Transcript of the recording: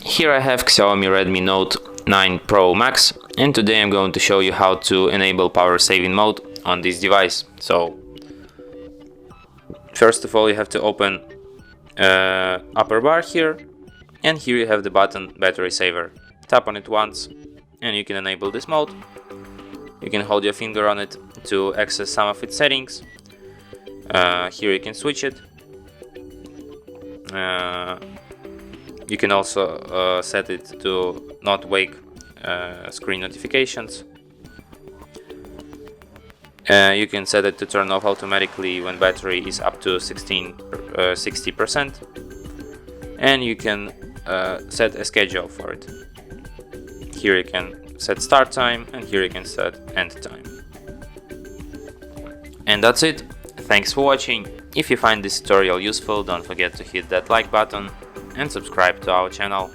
Here I have Xiaomi Redmi Note 9 Pro Max, and today I'm going to show you how to enable power saving mode on this device. So first of all, you have to open upper bar here, and here you have the button battery saver. Tap on it once and you can enable this mode. You can hold your finger on it to access some of its settings. Here you can switch it. You can also set it to not wake screen notifications. You can set it to turn off automatically when battery is up to 60%, and you can set a schedule for it. Here you can set start time, and here you can set end time. And that's it. Thanks for watching. If you find this tutorial useful, don't forget to hit that like button and subscribe to our channel.